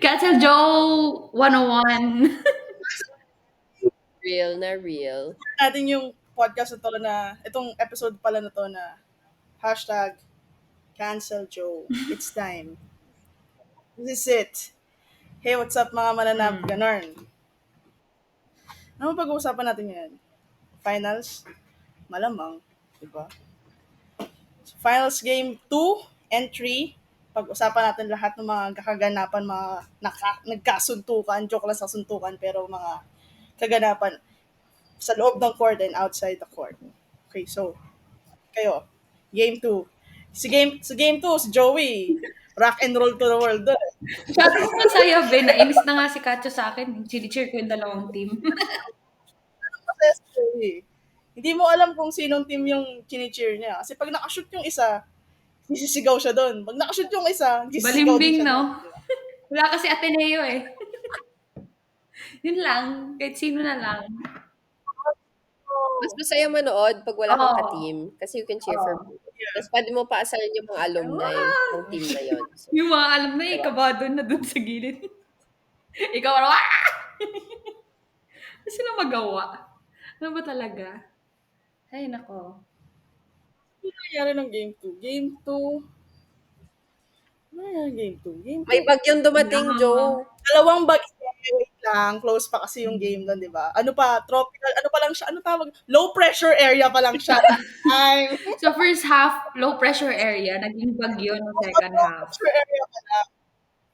Cancel Joe 101. Real na real. Natin yung podcast na to na, itong episode pala na to na hashtag cancel Joe. It's time. This is it. Hey, what's up mga mananap? Ganarn. Ano pag-uusapan natin ngayon? Finals? Malamang. Diba? So, finals game 2 and 3. Pag-usapan natin lahat ng mga kakaganapan, mga nagkasuntukan. Joke lang sa suntukan, pero mga kaganapan sa loob ng court and outside the court. Okay, so, kayo. Game 2. Sa game 2, si Joey. Rock and roll to the world doon. Sabi ko masaya, Ben. Nainis na nga si Katyo sa akin. Chili-cheer ko yung dalawang team. Masaya si Joey. Hindi mo alam kung sinong team yung chini-cheer niya. Kasi pag nakashoot yung isa, sisisigaw siya doon. Pag nakashoot yung isa, sisisigaw din Balimbing, siya doon. no? Wala kasi Ateneo eh. Yun lang. Kahit sino na lang. Mas masaya manood pag wala kang Oo. ka-team kasi you can cheer for both. Tapos pwede mo pa asarin yung mga alumni ng team na yun. So, Yung mga alam na eh, diba? kabado na dun sa gilid. Ikaw, ano, Ano sila magawa? Ano ba talaga? Ay, nako. Ano nangyari ng game 2? Game 2, ano nangyari ng game 2? Game 2, May bagyong dumating, Joe. dalawang bagay. Wait lang, close pa kasi yung game doon, di ba? Ano pa, tropical, ano pa lang siya, ano tawag? Low pressure area pa lang siya. Time. So first half, low pressure area. Naging bagyo no second Low half. pressure area pa lang.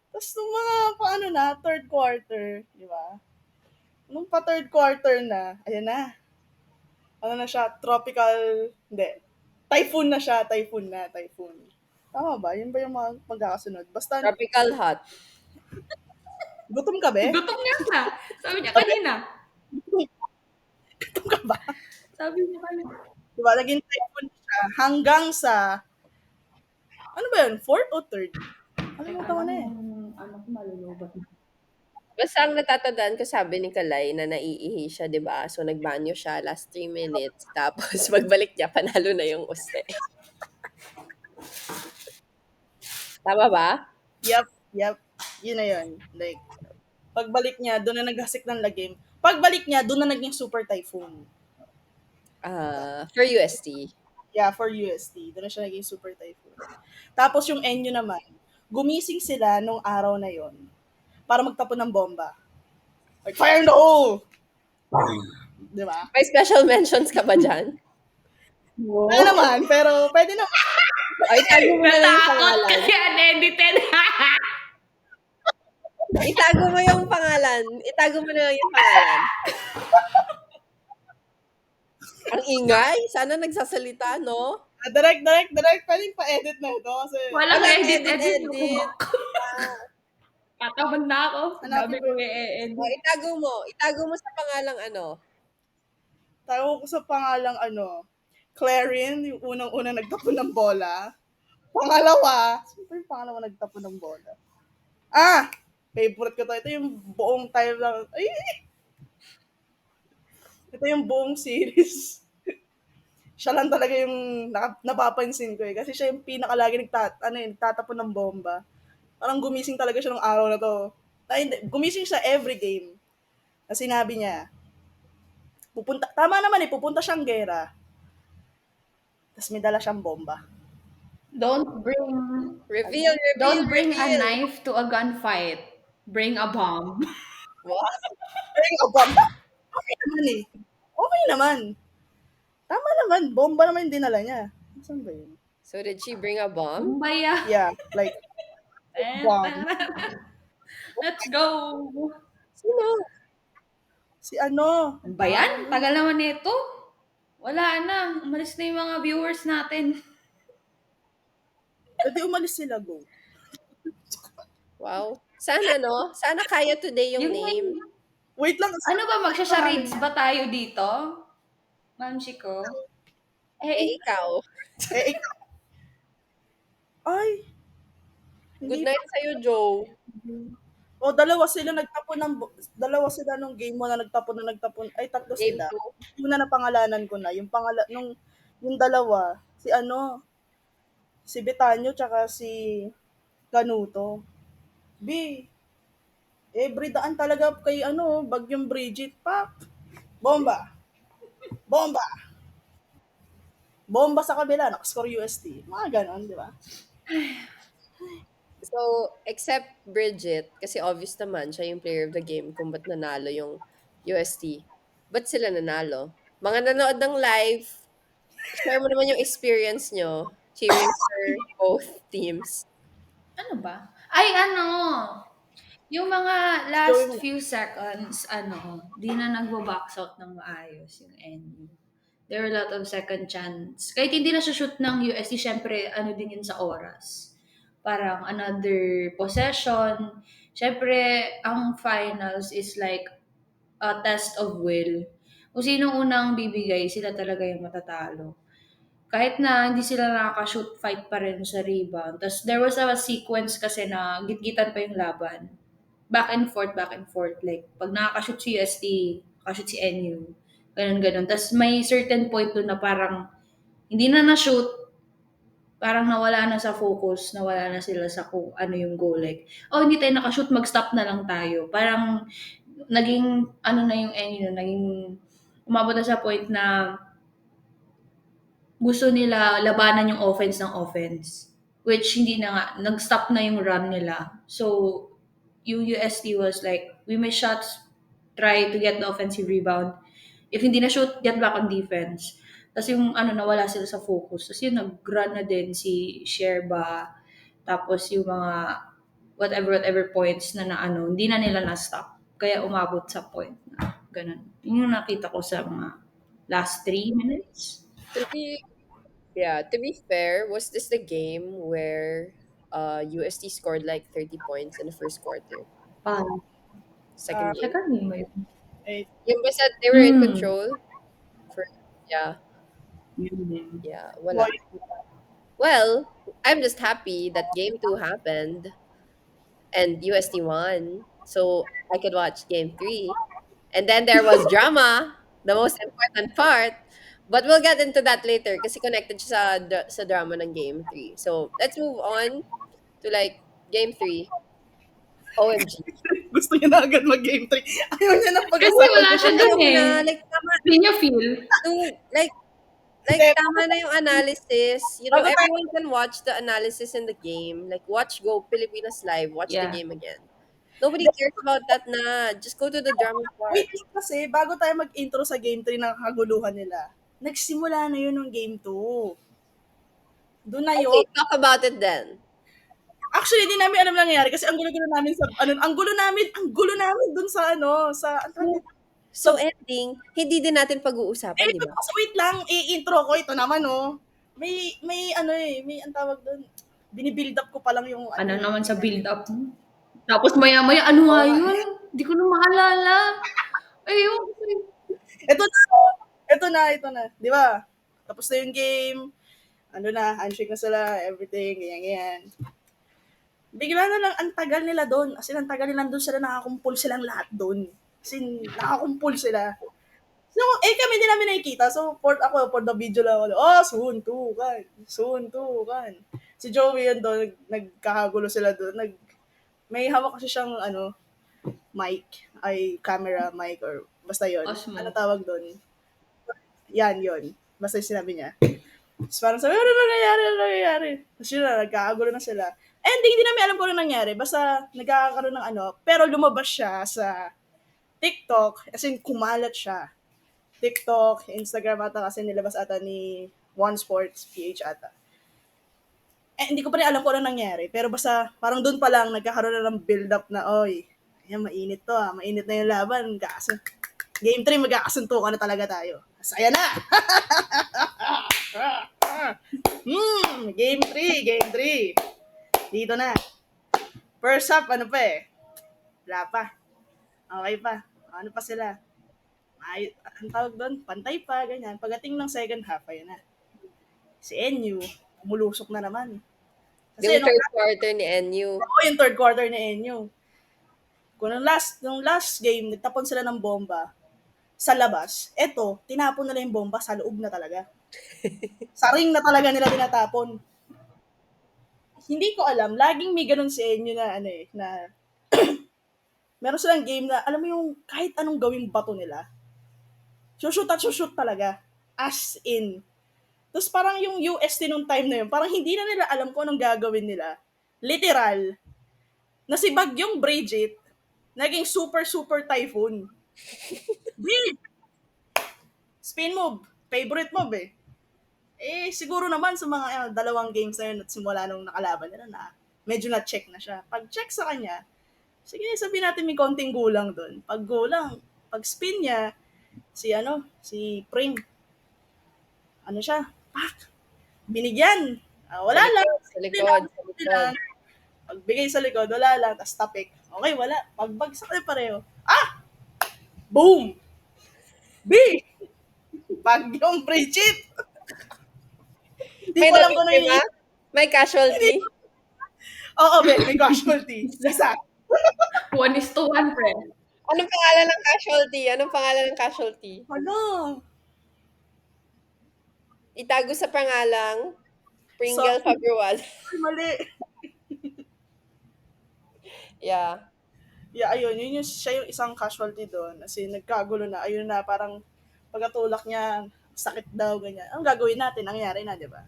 Tapos nung mga, paano na, third quarter, di ba? Nung pa third quarter na, ayan na. Ano na siya, tropical, hindi. Typhoon na siya, typhoon. Tama ba? Yun ba yung mga magkakasunod? Basta, Tropical hot. gutom ka be? Gutom nga ka. Sabi niya kanina. Gutom ka ba? Sabi niya kanina. Diba, naging typhoon siya hanggang sa, ano ba yun, fourth o third? Ano mo na eh. Ano ko malulubat na. Basta ang natatandaan ko, sabi ni Kalay na naiihi siya, di ba? So, nagbanyo siya last 3 minutes. Tapos, pagbalik niya, panalo na yung use. Tama ba? Yep. Yun na yun. Like, pagbalik niya, doon na naghasik ng lagim. Pagbalik niya, doon na naging super typhoon. For UST. Yeah, for UST. Doon na siya naging super typhoon. Tapos yung Enyo naman, gumising sila nung araw na yon para magtapon ng bomba. Like, fire in the hole! Di ba? May special mentions ka ba dyan? Wala naman, pero pwede na. Ay, itago mo na lang yung Natakot pangalan. kasi unedited. Itago mo yung pangalan. Itago mo na lang yung pangalan. Ang ingay. Sana nagsasalita, no? Direct. Pwede pa-edit na ito kasi Walang Walang edit. edit. Tatamad na ako. Hanapin Sabi ko i-edit. Itago mo. Itago mo sa pangalang ano. tayo ko sa pangalang Clarin, yung unang-unang nagtapon ng bola. Pangalawa, sino pa yung pangalawa nagtapon ng bola? Favorite ko to. Ito yung buong time lang. Ay! Ito yung buong series. Siya lang talaga yung napapansin ko eh. Kasi siya yung pinakalagi nagtatapon ng bomba. Parang gumising talaga siya ng araw na to. Hindi, gumising siya every game. Na sinabi niya, tama naman pupunta siyang gera. Tapos may dala siyang bomba. Don't bring Reveal. a knife to a gunfight. Bring a bomb. What? Bring a bomb. Okay naman eh. Okay naman. Tama naman. Bomba naman yung dinala niya. Saan ba yun? So, did she bring a bomb? Kumbaya. Yeah, like, bomb. Let's go. Sino? Si ano? Ano ba yan? Tagal naman nito. Wala na. Umalis na yung mga viewers natin. Pwede umalis sila, go. Wow. Sana, no? Sana kaya today yung name. Wait lang. Ano ba, magsha-charades ba tayo dito? Ma'am Chico? Ikaw. Ikaw. Ay. Good night sa'yo, Joe. Dalawa sila nung game mo na nagtapon. Ay, tatlo Game sila. 2. Yung na napangalanan ko na. Yung dalawa, si Betanyo tsaka si Canuto. B, Every daan talaga kay Bagyong Bridget, pak. Bomba. Bomba. Bomba sa kabila, nakascore UST. Mga ganon, di ba? So, except Bridget, kasi obvious naman, siya yung player of the game kung ba't nanalo yung UST. Ba't sila nanalo? Mga nanood ng live, share mo naman yung experience nyo cheering for both teams. Ano ba? Ay, ano, yung mga Joey last mo. few seconds, di na nagbo-box out ng maayos yung NU. There were a lot of second chance. Kahit hindi na siya shoot ng USD, syempre, ano din yun sa oras. Parang another possession. Syempre, ang finals is like a test of will. Kung sino unang bibigay, sila talaga yung matatalo. Kahit na hindi sila nakaka-shoot, fight pa rin sa rebound. Tapos there was a sequence kasi na gitgitan pa yung laban. Back and forth, back and forth. Like, pag nakaka-shoot si UST, nakaka-shoot si NU. Ganun, ganun. Tapos may certain point doon na parang hindi na na-shoot, parang nawala na sa focus, nawala na sila sa kung ano yung goal. Like, oh, hindi tayo nakashoot, mag-stop na lang tayo. Parang, naging, ano na yung NU, naging, umabot na sa point na gusto nila labanan yung offense ng offense. Which hindi na nga, nag-stop na yung run nila. So, yung UST was like, we miss shots, try to get the offensive rebound. If hindi na shoot, get back on defense. Tapos yung nawala sila sa focus. Tapos yung nag-run na din si Sherba. Tapos yung mga whatever points na hindi na nila na-stop. Kaya umabot sa point na ganun. Yun yung nakita ko sa mga last 3 minutes. To be fair, was this the game where UST scored like 30 points in the first quarter? Second game? Second game ba yun? Yung basta they were in Hmm. control? Yeah. Yun din. Yeah, wala. Well, I'm just happy that game 2 happened and UST won. So I could watch game 3. And then there was drama, the most important part. But we'll get into that later kasi connected siya sa drama ng game 3. So let's move on to like game 3. OMG. Gusto niya na agad mag-game 3. Ayaw niya na Kasi pag-usapan. wala siya dun Ayoko eh. na, like tama, Hindi niya feel. like Hindi, tama na yung analysis. You know, Bago tayo- everyone can watch the analysis in the game. Like, watch Go Pilipinas Live. Watch the Yeah. game again. Nobody cares about that na. Just go to the drama part. Wait lang kasi, bago tayo mag-intro sa game 3 na kaguluhan nila, nagsimula na yun ng game 2. Doon na yun. Okay, talk about it then. Actually, di namin alam nangyayari kasi ang gulo-gulo namin sa ang gulo namin doon sa So, ending, hindi din natin pag-uusapan, di ba? Wait lang, i-intro ko ito naman May ang tawag doon. Binibuild up ko pa lang yung Ano naman sa build-up mo? Tapos maya-maya, ano nga yun? Hindi ko na maalala. Ayun. Ito na. Di ba? Tapos na yung game. Handshake na sila, everything, ganyan. Bigla na lang, ang tagal nila doon. As in, ang tagal nila doon sila, nakakumpul silang lahat doon. As in, nakakumpul sila. So, kami din namin nakikita. So, for the video lang ako, soon to, kan. Si Joey yun doon, nagkakagulo sila doon. May hawak kasi siyang, mic, camera mic, or basta yun. Osmo. Ano tawag doon? Yan, yun. Basta yung sinabi niya. Tapos parang sabi, ano nangyayari? Tapos yun na, nagkakagulo na sila. Hindi namin alam kung ano nangyari. Basta nagkakaroon ng pero lumabas siya sa TikTok, as in kumalat siya. TikTok, Instagram ata kasi nilabas ata ni One Sports PH ata. Hindi ko pa rin alam kung ano nangyari. Pero basta parang doon pa lang nagkakaroon na ng build-up na, ayan, mainit to mainit na yung laban. Game 3, magkakasuntukan na talaga tayo. Saya na! Game 3. Dito na. First half, Wala pa. Okay pa. Ano pa sila? Ang tawag doon? Pantay pa, ganyan. Pagdating ng second half, ayun na. Si NU, umulusok na naman. Yung third quarter ni NU. Yung third quarter ni NU. Kung nung last game, nagtapon sila ng bomba sa labas. Eto, tinapon nila yung bomba sa loob na talaga. Sa ring na talaga nila tinatapon. Hindi ko alam. Laging may ganun si NU na meron silang game na, alam mo yung kahit anong gawing bato nila, shoot at shoot talaga. As in. Tapos parang yung UST nung time na yun, parang hindi na nila alam kung anong gagawin nila. Literal. Na si Bagyong Bridget, naging super super typhoon. Di, spin move. Favorite move eh. Siguro naman sa mga dalawang games na yun at simula nung nakalaban nila na medyo na-check na siya. Pag check sa kanya, sige, sabihin natin may konting gulang doon. Pag gulang, pag spin niya, si Pring, ano siya, pak, binigyan. Sa Wala lang. likod, sa likod, sa Simple likod. lang. Pagbigay sa likod, wala lang. Tapos tapik. Okay, wala. Pagbagsak na pareho. Boom! B! Bagyong Bridget! Hindi May ko alam kung ano nabiktima? yung May casualty? Oo, may casualty. Isa. 1:1, friend. Anong pangalan ng casualty? Anong pangalan ng casualty? Ano? Itago sa pangalang Pringle So, Fabrual. mali. Yeah. Yeah, ayun. Siya yung isang casualty doon. Kasi nagkagulo na. Ayun na, parang pagkatulak niya, sakit daw, ganyan. Ang gagawin natin? Nangyari na, di ba?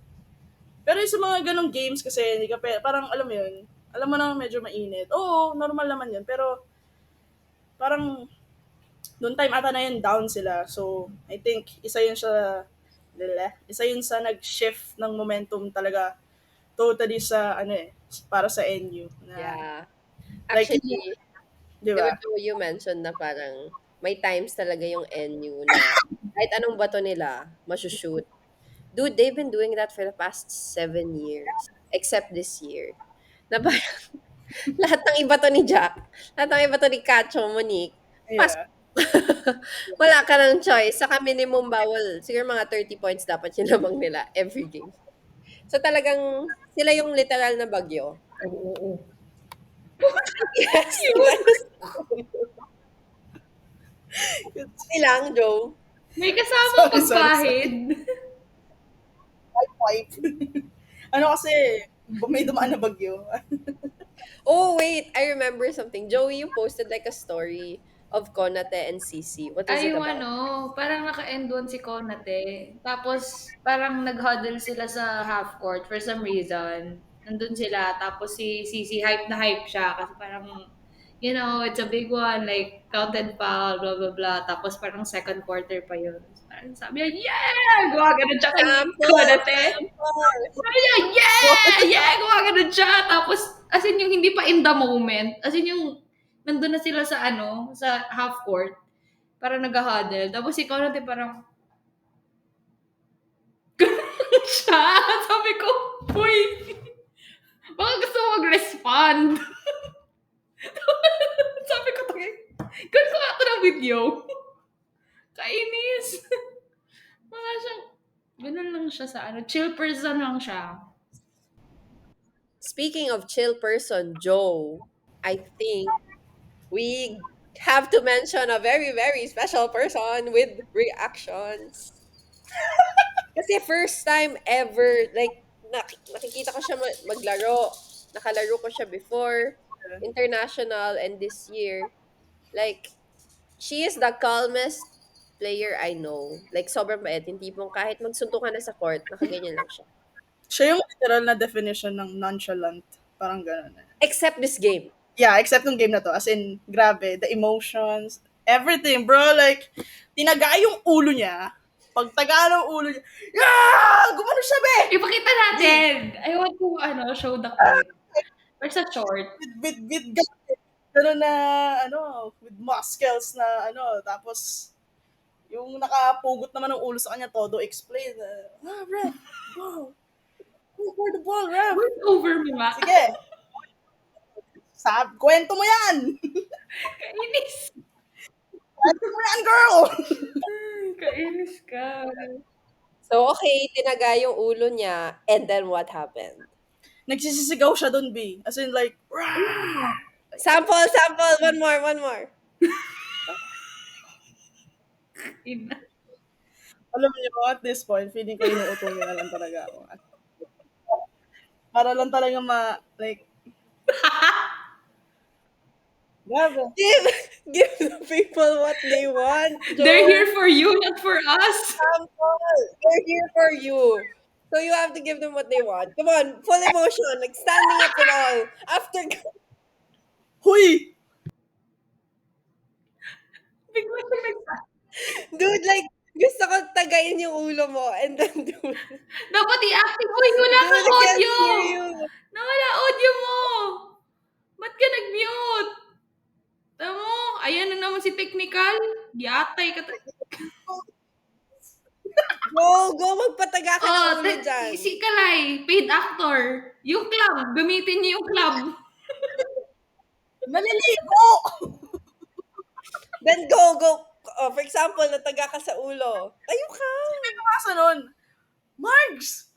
Pero yung sa mga ganong games kasi, hindi ka parang alam mo yun, alam mo na medyo mainit. Oo, normal naman yun. Pero, parang, noong time ata na yun, down sila. So, I think, isa yun sa nag-shift ng momentum talaga totally sa, para sa NU. Na, Yeah. like, Actually, di di ba ba? Joe, you mentioned na parang may times talaga yung NU na kahit anong bato nila, masushoot. Dude, they've been doing that for the past 7 years. Except this year. Na parang lahat ng iba to ni Jack, lahat ng iba to ni Kacho, Monique, pas Yeah. wala ka ng choice. Saka minimum bawal. Siguro mga 30 points dapat yun lamang nila every game. So talagang sila yung literal na bagyo. Oo. Yes. Ilang, Joe? May kasama Sorry. pagpahid. Wipe. Kasi, may dumaan na bagyo. Oh, wait. I remember something. Joey, you posted like a story of Konate and Sisi. What was Ay, it yung about? parang naka-end one si Konate. Tapos, parang nag-huddle sila sa half court for some reason. Nandun sila. Tapos si Cici, hype na hype siya. Kasi parang, it's a big one. Like, counted foul, blah, blah, blah. Tapos parang second quarter pa yun. So, parang sabi niya, yeah! Gumagano siya kay Sample! Konate. Sample! Sabi niya, yeah! Yeah! Gumagano siya. Tapos, as in yung hindi pa in the moment. As in yung, nandun na sila sa half court. Parang nag-huddle. Tapos ikaw natin parang, siya. Sabi ko, uy, baka gusto mo mag-respond. Sabi ko, ganun ko nga ito ng video. Kainis. Mga siyang, ganun lang siya sa chill person lang siya. Speaking of chill person, Joe, I think we have to mention a very, very special person with reactions. Kasi first time ever, like, nakikita ko siya maglaro. Nakalaro ko siya before, international, and this year. Like, she is the calmest player I know. Like, sobrang bait. Yung tipong kahit magsuntukan na sa court, nakaganyan lang siya. Siya yung literal na definition ng nonchalant. Parang gano'n. Except this game. Yeah, except nung game na to. As in, grabe, the emotions, everything, bro. Like, tinaga yung ulo niya. Pag taga ng ulo niya, yeah! Gumano siya, be! Ipakita natin. I want to, show the clip. There's a short. With gano'n na, with muscles na, tapos, yung nakapugot naman ng ulo sa kanya, todo explain. Ref, ball. Go for the ball, ref. Word over mo nga. Sige. Kwento mo yan! Kainis. Kwento mo yan, girl! Kainis ka. So, okay, tinaga yung ulo niya, and then what happened? Nagsisisigaw siya dun, B. As in, like, rah! Sample, sample! One more. Ina. Alam niyo, at this point, feeling ko inuuto niya na lang talaga ako. Para lang talaga like, Grabe. Give the people what they want, They're here Joe. for you, not for us. Sample. They're here for you. So you have to give them what they want. Come on, full emotion, like standing up and all. After, Huy! Bigla siya dude, like, gusto ko tagayin yung ulo mo and then dude, Dapat i-acting. Uy, wala dude, kang I can't audio! hear you. Nawala audio mo! Ba't ka nag-mute? Tama mo, ayan na naman si Technical. Giatay ka. Go, magpataga ka ng Oh, ulo dyan. si Kalay, paid actor. Yung club, gamitin niyo yung club. Naliligo! Then go. Oh, for example, nataga ka sa ulo. Tayo ka. Nasa nun, Margs!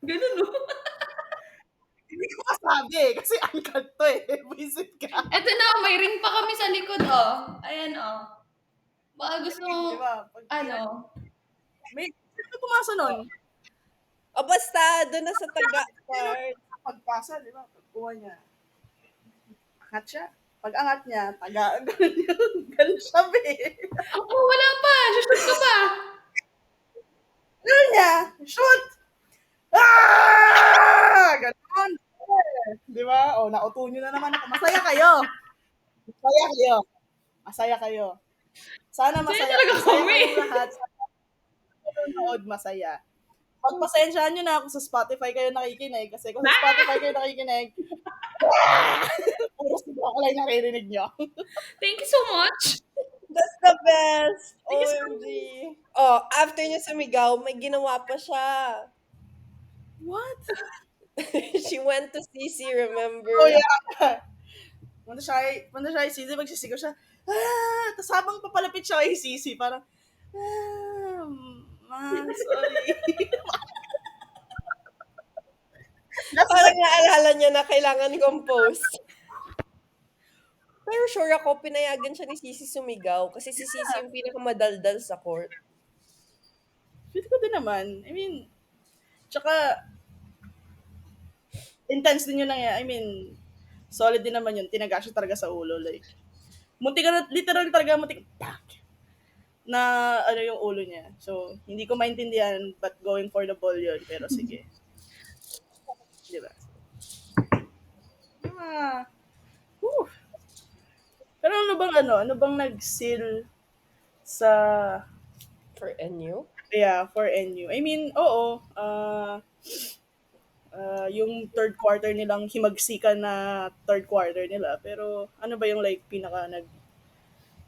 Ganun, no? Hindi ko masabi kasi uncut to eh. Visit ka. Eto na, may ring pa kami sa likod, oh. Ayan, oh. Baka gusto mo, Di ba? Pag, ano, may, sino pumasa nun? O basta, doon na sa taga part. Pagpasa, di ba? Pagkuha niya. Angat siya. Pag angat niya, taga, ganun yun. Ganun siya, be. oh, wala pa, shoot ka pa. Ganun niya, shoot! Ah! Ganon. Di ba? O, nauto nyo na naman ako. Masaya kayo. Masaya kayo. Masaya kayo. Sana masaya. talaga Masaya kami. kayong lahat. Nanonood, masaya. Pagpasensyahan nyo na kung sa Spotify kayo nakikinig. Kasi kung sa Spotify kayo nakikinig, puro siguro ko lang naririnig nyo. Thank you so much. That's the best. Thank you so OMG. Oh, after niya sumigaw, may ginawa pa siya. What? She went to CC, remember? Oh, yeah. Punta siya kay Sisi, magsisigaw siya. Tapos habang papalapit siya kay Sisi, parang, sorry. Parang naalala niya na kailangan compose. Pero sure ako, pinayagan siya ni Sisi sumigaw kasi si Sisi yung pinakamadaldal sa court. Feel ko din naman. I mean, tsaka, intense din yun nangyayari. I mean, solid din naman yun. Tinaga siya talaga sa ulo. Like, muntik na, literal talaga, muntik, pak! Na, ano yung ulo niya. So, hindi ko maintindihan, but going for the ball yun. Pero sige. Diba? Whew. Pero ano bang nag-seal sa, For NU? yeah, for NU? I mean, oo, yung third quarter nilang himagsikan na third quarter nila. Pero ano ba yung like pinaka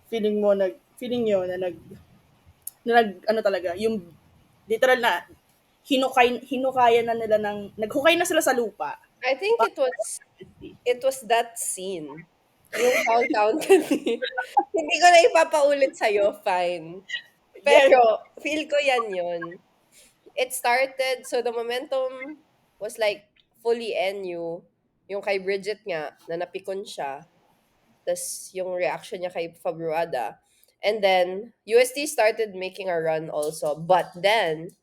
feeling nyo na ano talaga, yung literal na hinukaya na nila naghukay na sila sa lupa. I think it was that scene. Yung how counted. Hindi ko na ipapaulit sa'yo, fine. Pero, feel ko yan yun. It started, so the momentum was like fully NU. Yung kay Bridget nga, na napikon siya. Tas yung reaction niya kay Fabruada. And then, UST started making a run also. But then,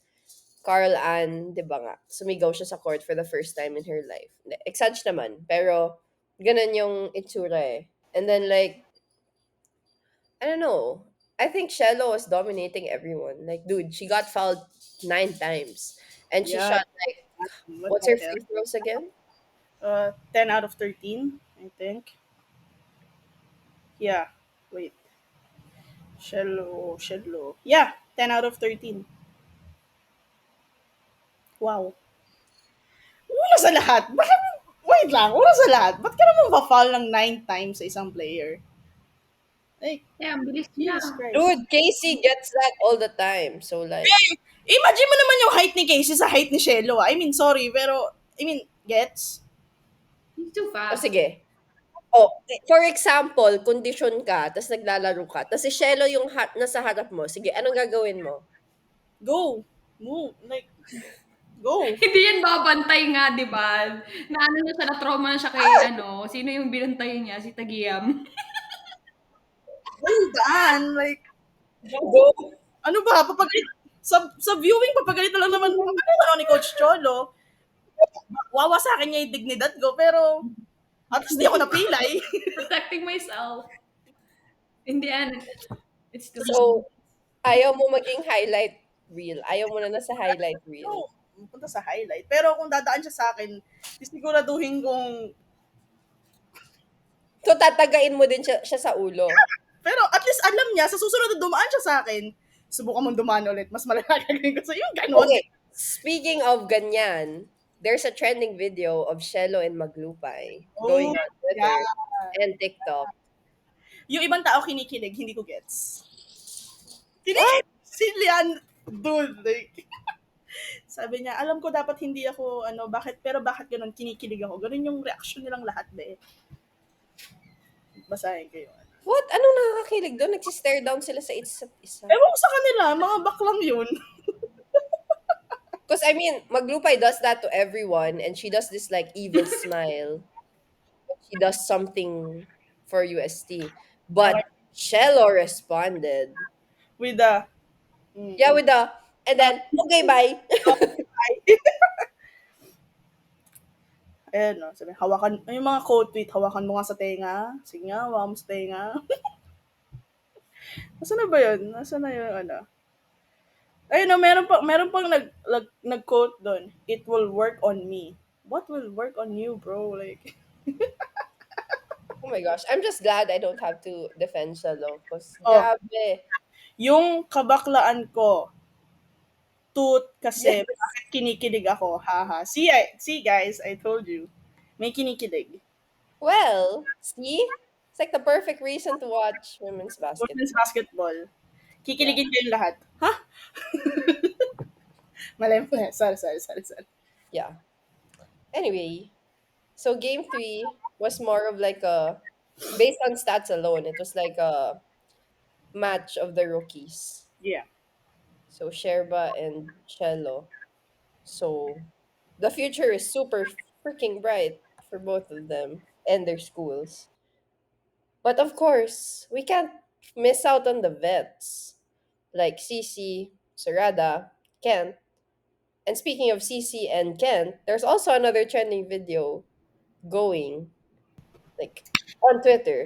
Carl Ann, di ba nga, sumigaw siya sa court for the first time in her life. Exage naman, pero ganun yung itsura eh. And then like, I don't know, I think Shello was dominating everyone. Like, dude, she got fouled 9 times. And she Yeah. shot like, what's her free throws again? 10 out of 13, I think. Yeah. Wait. Shello. Yeah, 10 out of 13. Wow. Una sa lahat, wait lang, una sa lahat, ba't ka naman pa-foul ng 9 times sa isang player? Like, Yeah, ang bilis niya. Jesus Christ. Dude, Casey gets that all the time. So like, Imagine mo naman yung height ni Casey sa height ni Shello. I mean, sorry, pero, I mean, gets? He's too o fast. sige. Oh, for example, kondisyon ka, tapos naglalaro ka, tapos si Shello yung nasa harap mo. Sige, anong gagawin mo? Go. Move. Like, go. Hindi yan babantay nga, di ba? Na ano na siya, na-trauma na siya kay sino yung binantay niya? Si Tagiam. Daan. Like, Go. ano ba, sa viewing, papagalit na lang naman, papagalit na lang ni Coach Cholo. Wawa sa akin niya yung dignidad ko, pero, At least di ako napilay. Protecting myself. In the end, it's still So, ayaw mo maging highlight reel. Ayaw mo na nasa highlight reel. No, punta sa highlight. Pero kung dadaan siya sa akin, siguraduhin kong, So, tatagain mo din siya sa ulo. pero at least alam niya, sa susunod na dumaan siya sa akin, subukan mong dumaan ulit. Mas malala gagawin ko sa yung ganon. Okay, speaking of ganyan, there's a trending video of Shelo and Maglupay going Oh, on Twitter and TikTok. Yung ibang tao kinikilig, hindi ko gets. Kinikilig si Lian, dude, like, sabi niya, alam ko dapat hindi ako, pero bakit ganun, kinikilig ako. Ganun yung reaction nilang lahat, be. Basahin kayo. What? Anong nakakakilig doon? Nagsistare down sila sa isa't isa. Ewan ko sa kanila, mga baklang yun. Because, I mean, Maglupay does that to everyone and she does this, like, evil smile. She does something for UST. But Shelo responded. With the, Yeah, with the, and then, okay, bye. ayan, no, sabi, hawakan, yung mga quote tweet, hawakan mo nga sa tenga. Sige nga, hawakan mo sa tenga. Nasaan na ba yun? Nasaan na yun, Ayun, no, meron pang nag-quote doon. It will work on me. What will work on you, bro? Like, Oh my gosh. I'm just glad I don't have to defend Shelo. Because, Oh. grabe. yung kabaklaan ko, kasi bakit kinikilig ako, haha. See guys, I told you. May kinikilig. Well, see? It's like the perfect reason to watch women's basketball. Women's basketball. Kikiligin kayong lahat. Ha? Malay mo na. Sorry. Yeah. Anyway, so game 3 was more of like based on stats alone, it was like a match of the rookies. Yeah. So Sherba and Cello. So the future is super freaking bright for both of them and their schools. But of course, we can't miss out on the vets like Cici, Sarada, Kent. And speaking of Cici and Kent, there's also another trending video going like on Twitter.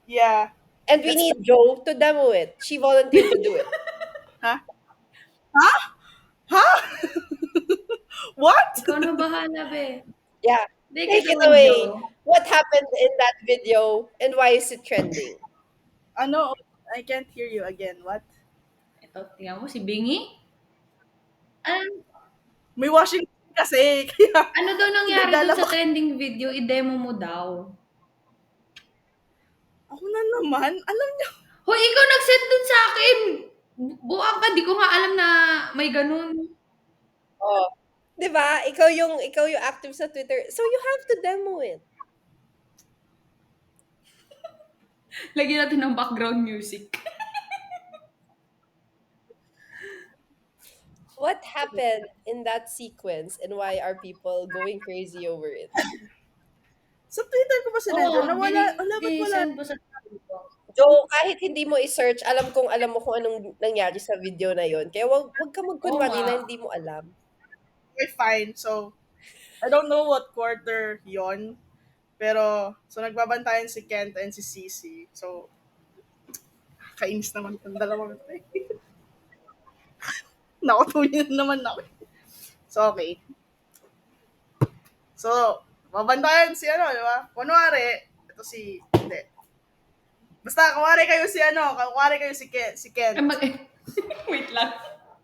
Yeah. And we need Joe to demo it. She volunteered to do it. Ha? Ha? What? ikaw na bahala, be. Yeah. Take Take it away, away. Joe. What happened in that video and why is it trending? I can't hear you again. What? Ito, tingnan mo, si Bingi. May washing kasi. Kaya, Ano daw nangyari dun sa Naglalabak. trending video? I-demo mo daw. ako na naman. Alam niyo. Hoy, ikaw nag-send dun sa akin! Buwang ka, di ko nga alam na may ganun. Oh. 'Di ba? Ikaw yung active sa Twitter. So you have to demo it. Lagyan natin ng background music. What happened in that sequence and why are people going crazy over it? Sa Twitter ko ba sinend? Nawala. Wala. Send mo sa Joe, kahit hindi mo i-search, alam mo kung anong nangyari sa video na yon. Kaya wag ka magkunwari Oo nga. na hindi mo alam. Okay, fine. So, I don't know what quarter yon. Pero, so nagbabantayan si Kent and si Cici. So, kainis naman itong dalawang ito. Nakutuloy na naman ako. So, okay. So, babantayan si di ba? Kunwari, ito si, hindi. Basta, kunwari kayo si Kent. Wait lang.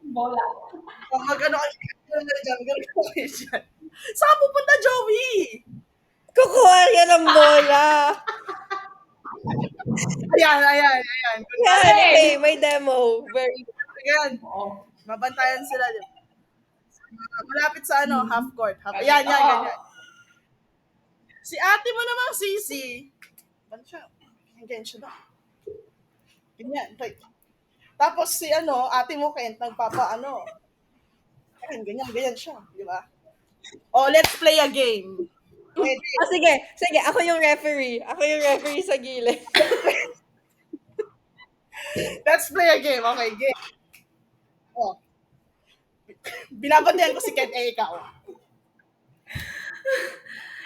Bola. Kung mag-ano kayo dyan, gano'n kayo dyan. Saan pupunta, Joey? Kukuha yan ng bola! Ayan. Yeah, anyway, may demo. Very Ayan. Oo. Mabantayan sila. Di ba? Malapit sa half court. Ayan, ganyan. Si ate mo namang Sisi. Ano siya? Ganyan siya na. Ganyan. Like, tapos si ate mo Kent, ganyan siya. Di ba? Oh, let's play a game. Pwede. sige. Ako yung referee. Sa gilid. Let's play a game. Okay, game. Oh. Binabantayan ko si Kent, ikaw.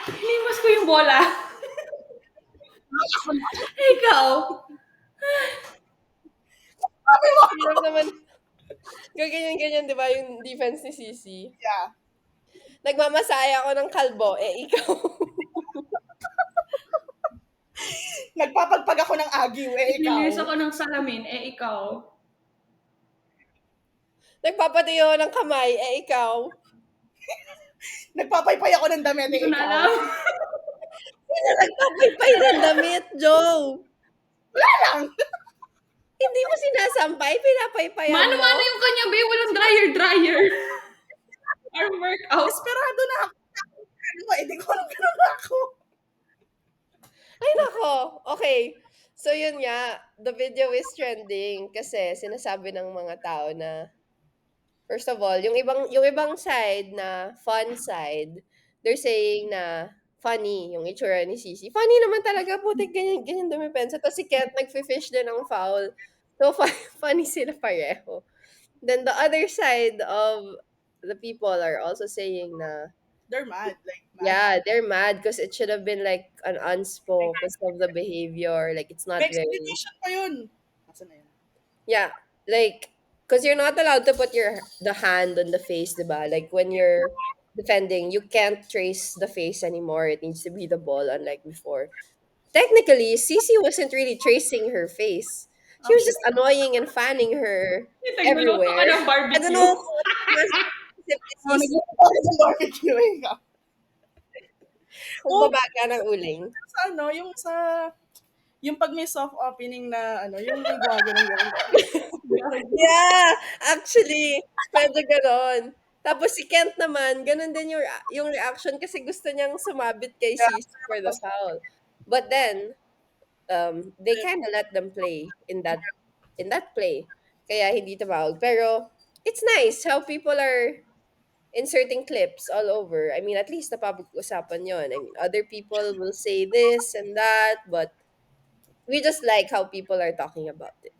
Hinimas ko yung bola. Ikaw? Hirap naman. Gaganyan-ganyan, di ba, yung defense ni Sisi? Yeah. Nagmamasaya ako ng kalbo, ikaw. Nagpapagpag ako ng agiw, ikaw. Nilinis ako ng salamin, ikaw? Nagpapatayo ng kamay, ikaw. Nagpapaypay ako ng damit, Hindi ko na ikaw. alam. Nagpapaypay ng damit, Joe. Wala lang. Hindi mo sinasampay, pinapaypayan mo. Mano-mano yung kanya, be. Walang dryer. Or workout. Desperado na ako. Ano, di ko alam ganun na ako. Ay, nako. Okay. So, yun nga. The video is trending kasi sinasabi ng mga tao na, first of all, yung ibang side na fun side, they're saying na funny yung itsura ni Sisi. Funny naman talaga, putik, ganyan dumipensa. Tapos si Kent nag-fish din ng foul. So, funny sila pareho. Then, the other side of the people are also saying na, They're mad. Like, mad. yeah, they're mad because it should have been like an unspo because of the behavior. Like, it's not May very... explanation pa yun. Nasaan na yun? Yeah, like, because you're not allowed to put the hand on the face, diba? Like, when you're defending, you can't trace the face anymore. It needs to be the ball, unlike before. Technically, Cici wasn't really tracing her face. She was just annoying and fanning her Nagluluto ka everywhere. ng barbecue. I don't know kung Oh, nagluto ako ng barbecue, ikaw. baba ka ng uling. Sa ano, yung pag may soft opening na, ano, yung may gumagano ng Yeah, actually, medyo ganon. Tapos si Kent naman, ganun din yung reaction kasi gusto niyang sumabit kay Cici for the foul. But then, they kind of let them play in that play. Kaya hindi tumawag. Pero, it's nice how people are inserting clips all over. I mean, at least napapag-usapan yon. I mean, other people will say this and that, but we just like how people are talking about it.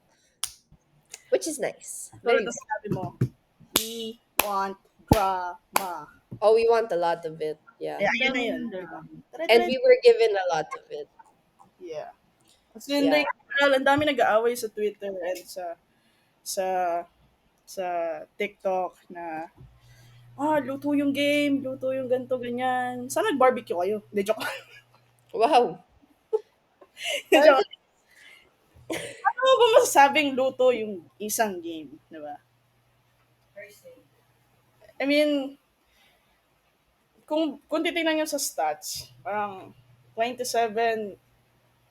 Which is nice. Pero Very tapos sabi mo, we want drama. Oh, we want a lot of it. Yeah. Yeah, yun na yun. And we were given a lot of it. Yeah. Kasi yun, Yeah. like, ang dami nag-aaway sa Twitter and sa sa TikTok na luto yung game, luto yung ganto ganyan. Sana nag-barbecue kayo. Hindi, joke. Wow. Joke. Ano mo ba masasabing luto yung isang game, di ba? I mean, kung titingnan nyo sa stats, parang 27,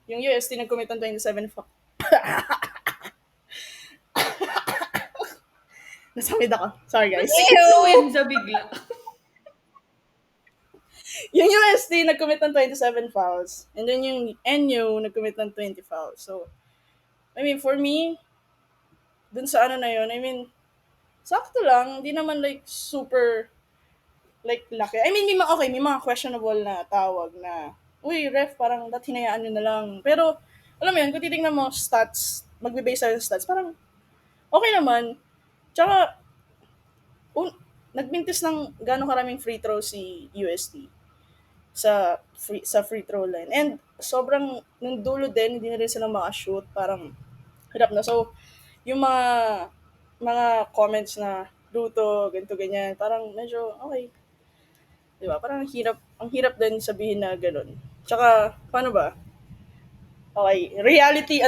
yung UST nag-commit ng 27 nasamid ako. Sorry guys. Influenza bigla. Yung UST nag-commit ng 27 fouls. And then yung NU nag-commit ng 20 fouls. So, I mean, for me, dun sa ano na yun, I mean, sakto lang. Hindi naman like super like laki. I mean, may mga questionable na tawag na, uy, ref, parang dapat hinayaan nyo na lang. Pero, alam mo yun, kung titignan mo stats, magbe-base tayo sa stats, parang okay naman. Tsaka, nagmintis ng gano'ng karaming free throw si UST sa free throw line. And sobrang nung dulo din, hindi na rin sila maka-shoot. Parang hirap na. So, yung mga comments na luto, ganito, ganyan, parang medyo okay. Di ba? Parang ang hirap din sabihin na gano'n. Tsaka, paano ba? Okay, reality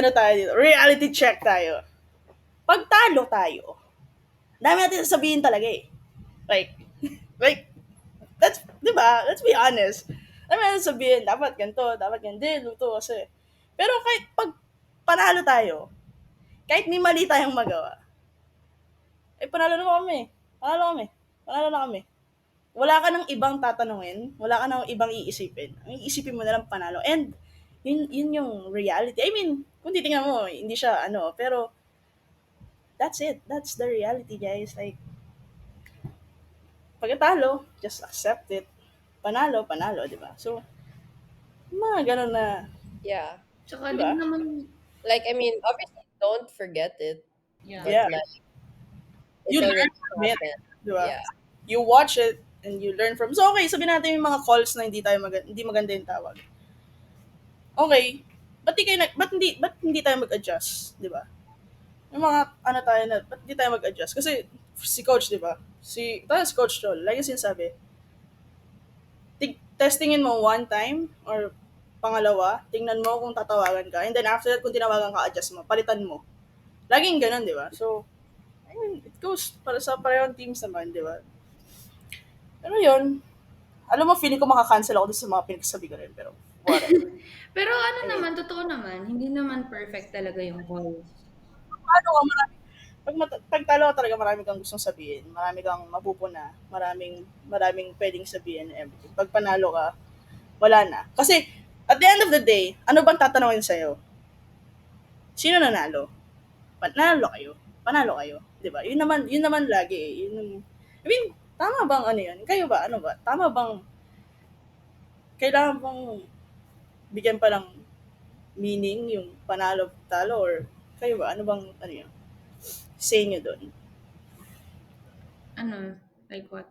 check tayo. Pag talo tayo, dami natin sasabihin talaga eh. Like, di ba? Let's be honest. Dami natin sabihin, dapat ganito, dapat ganito, luto kasi. Pero kahit pag panalo tayo, kahit may mali tayong magawa, panalo na kami. Panalo na kami. Wala ka nang ibang tatanungin, wala ka nang ibang iisipin. Ang iisipin mo na lang panalo. And, yun yung reality. I mean, kung titingnan mo, hindi siya pero, that's it. That's the reality, guys. Like, pagkatalo, just accept it. Panalo, di ba? So, mga ganun na, Yeah. Tsaka Diba? din naman, Like, I mean, obviously, don't forget it. yeah. But, Yeah. like, You it's already learn from it. happened. di ba? Yeah. You watch it, and you learn from. So, okay, sabihin natin yung mga calls na hindi maganda yung tawag. Okay, ba't hindi tayo mag-adjust, di ba? Yung mga, ano tayo na, ba't hindi tayo mag-adjust? Kasi, si coach, di ba? Si coach Chol, lagi sinasabi, testingin mo one time, or pangalawa, tingnan mo kung tatawagan ka, and then after that, kung tinawagan ka, adjust mo, palitan mo. Laging ganun, di ba? So, I mean, it goes para sa parehong teams naman, di ba? Pero yun, alam mo, feeling ko makakancel ako dun sa mga pinagsasabi ko rin, pero whatever. Pero ano I mean, naman, totoo naman, hindi naman perfect talaga yung calls. paano ka marami, pag talo ka talaga, marami kang gustong sabihin, marami kang mapupuna, maraming pwedeng sabihin and everything. Pag panalo ka, wala na. Kasi, at the end of the day, ano bang tatanungin sa'yo? Sino nanalo? Panalo kayo. Panalo kayo. Di ba? Yun naman lagi eh. I mean, tama bang ano yun? Kayo ba? Ano ba? Tama bang, kailangan bang bigyan pa ng meaning yung panalo talo or kayo ba? Ano bang, ano yun? Say nyo doon. Ano? Like what?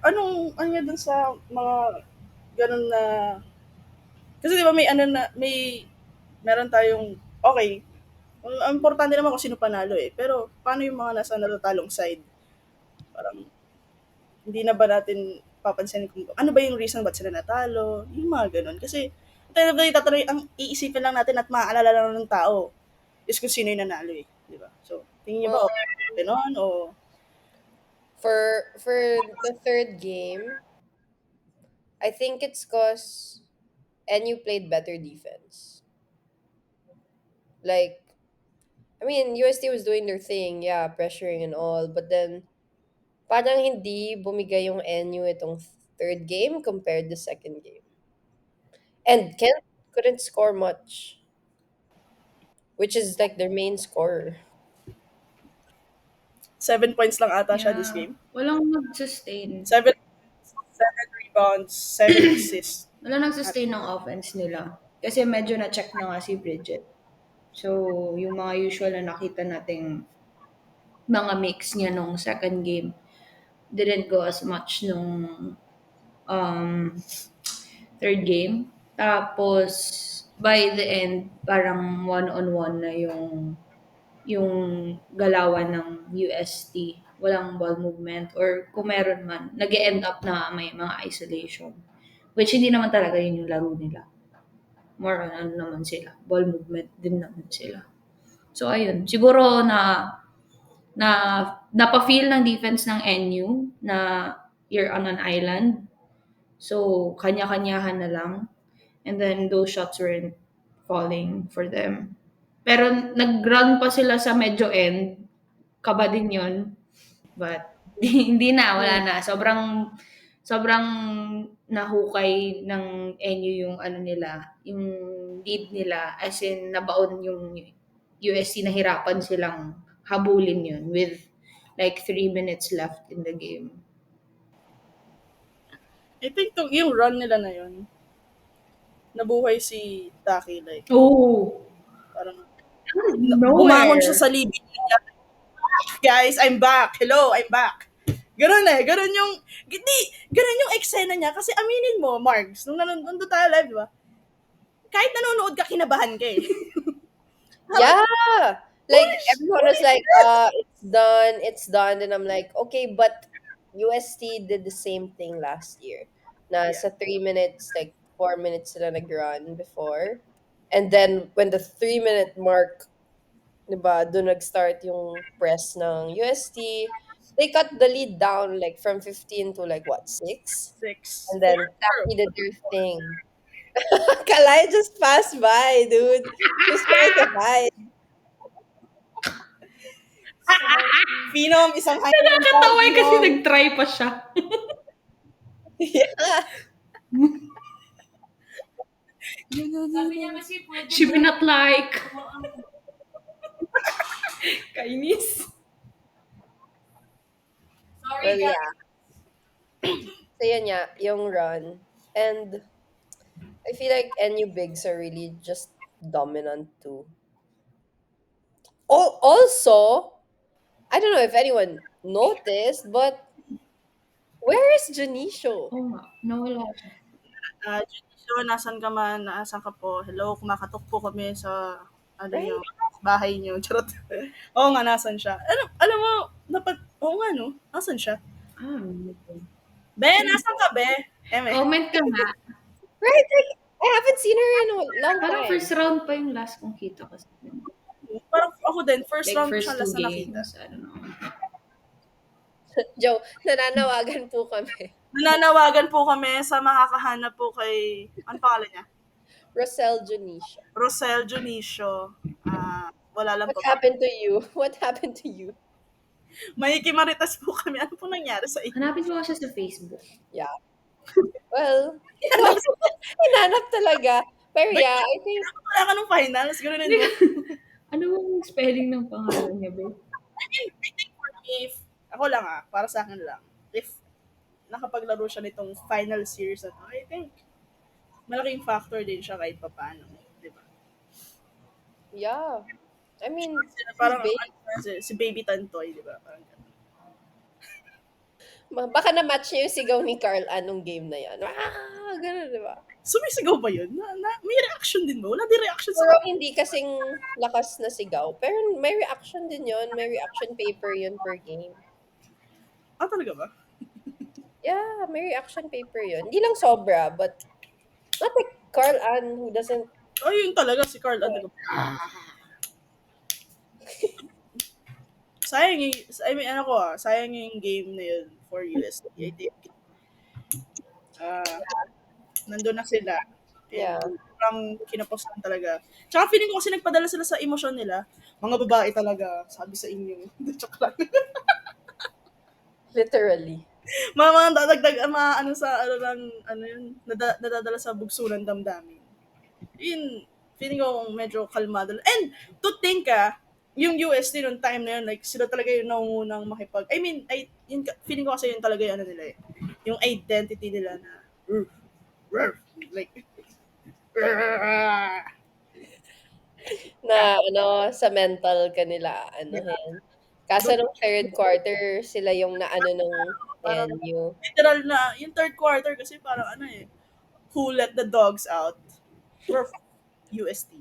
Ano yun doon sa mga ganun na, kasi di ba may ano na, meron tayong, okay, ang importante naman kung sino panalo eh. Pero, paano yung mga nasa natatalong side? Parang, hindi na ba natin papansin kung ano ba yung reason ba't sila natalo? Yung mga ganun. Kasi, at the end of the day, ang iisipin lang natin at maaalala lang ng tao is kung sino yung nanalo eh. Di ba? So, tingin niyo ba Well, okay ganun o for the third game, I think it's cause NU played better defense. Like, I mean, UST was doing their thing, yeah, pressuring and all, but then parang hindi bumigay yung NU itong third game compared to second game. And Kent couldn't score much, which is like their main scorer. 7 points lang ata siya this Yeah. game? Walang nag-sustain. 7 rebounds, 7 assists. Walang nag-sustain ng offense nila. Kasi medyo na-check na nga si Bridget. So, yung mga usual na nakita nating mga mix niya nung second game didn't go as much nung um, third game. Tapos, by the end, parang one-on-one na yung galawan ng UST. Walang ball movement or kung meron man, nag end up na may mga isolation. Which hindi naman talaga yun yung laro nila. More on ano naman sila. Ball movement din naman sila. So, ayun. Siguro na napafeel ng defense ng NU na you're on an island. So, kanya-kanyahan na lang. And then, those shots weren't falling for them. Pero, nag-run pa sila sa medyo end. Kaba din yun. But, hindi na, wala na. Sobrang nahukay ng NU yung ano nila, yung lead nila. As in, nabaon yung USC, nahirapan silang habulin yun with like 3 minutes left in the game. I think yung run nila na yun, nabuhay si Taki like, Oh! parang bumangon siya Nowhere! sa libing niya. Guys, I'm back. Hello, I'm back. Ganun eh. Ganun yung eksena niya. Kasi aminin mo, Margs, nung nandun tayo live, di ba? Kahit nanonood ka, kinabahan ka eh. Yeah. Like everyone was like, it's done. And I'm like, okay, but UST did the same thing last year. Na Yeah. sa 3 minutes, like 4 minutes sila nag-run before. And then when the 3 minute mark, diba, doon nag-start yung press ng UST. They cut the lead down like from 15 to like what, 6? 6. And then Taki did their thing. Kalaya just passed by, dude. She was trying to hide. Phenom, isang high Nakakatawa eh kasi nag-try pa siya. Yeah. She be not like. Kainis. Well, yeah. So, yun yeah, yung run. And I feel like NU Bigs are really just dominant too. Also, I don't know if anyone noticed, but where is Janisho? Oo nga, nawala siya. Hello, nasan ka man? Naasan ka po? Hello, kumakatok po kami sa ano Right? nyo, bahay nyo. Charot. Oo nga, nasan siya? Alam mo, dapat, oo nga no, nasan siya? Ah, Be, nasan ka, be? Eme. comment ka nga. Right? Like, I haven't seen her in a long Parang first time. round pa yung last kong kita ko. Parang ako din, first Like round ko first siya two last na nakita. games. I don't know. Joe, nananawagan po kami. Nananawagan po kami sa makakahanap po kay, ano pangalan niya? Rosel Junisha. Rosel Junicio. Wala lang What po. happened to you? What happened to you? May kimaritas po kami. Ano po nangyari sa inyo? Hanapin ko siya sa Facebook. Yeah. Well, well, hinanap talaga. Pero yeah, I think, Wala ka nung finals, gano'n mo. Ano bang spelling ng pangalan niya, be? I think for me, ako lang para sa akin lang, if nakapaglaro siya nitong final series na to, I think malaking factor din siya kahit pa paano. Di ba? yeah. I mean, Parang babe, si Baby Tantoy, di ba? Parang ganun. baka na-match niya yung sigaw ni Carl anong game na yan. Ganun, di ba? Sumisigaw ba yun? May reaction din ba? Wala din reaction sa Pero hindi kasing lakas na sigaw. Pero may reaction din yon. May reaction paper yun per game. talaga ba? Yeah, may reaction paper yun. Hindi lang sobra, but not like Carl Ann who doesn't... Oh, yun talaga si Carl. Ano sayang yung, I mean, sayang yung game na yun for USD. I think, nandun na sila. Yeah. Parang kinaposan talaga. Tsaka feeling ko kasi nagpadala sila sa emosyon nila. Mga babae talaga, sabi sa inyo. Joke lang. Literally. mga dadagdag, ano sa, ano lang, ano yun, nadadala sa bugso ng damdamin. Yun, feeling ko medyo kalmado. And, to think yung USD nung time na yun, like, sila talaga yung nangungunang I mean, feeling ko kasi yun talaga yung ano nila eh. Yung identity nila na, like, Na ano, sa mental kanila, ano yan. Kaso nung third quarter, sila yung naano ng parang NU. literal na, yung third quarter kasi parang ano eh, who let the dogs out? We're USD.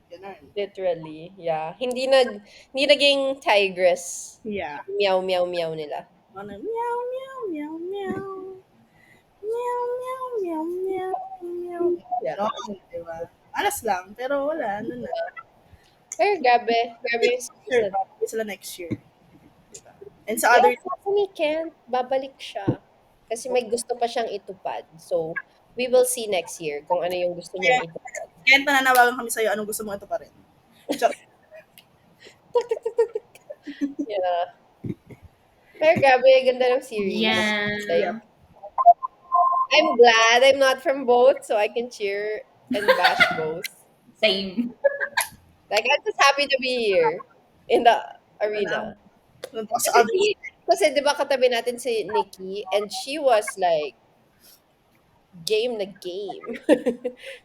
Ganun. Literally, yeah. Hindi naging tigress. Yeah. Meow, meow, meow nila. Ano, meow, meow, meow, meow. Meow, meow, meow, meow, meow. Yeah. Ganun, diba? Alas lang, pero wala, ano na. Pero grabe yung Sure, season. probably sila next year. Diba? And sa other, Sabi ni Kent, babalik siya. Kasi may gusto pa siyang itupad. So, we will see next year kung ano yung gusto niyang itupad. kaya nananawagan kami sa'yo, anong gusto mo ito pa rin? Char- Yeah. Pero grabe, ganda ng series. Yeah. Like, I'm glad I'm not from both, so I can cheer and bash both. Same. Like, I'm just happy to be here in the arena. Sa other, Kasi di ba katabi natin si Nikki and she was like, game na game.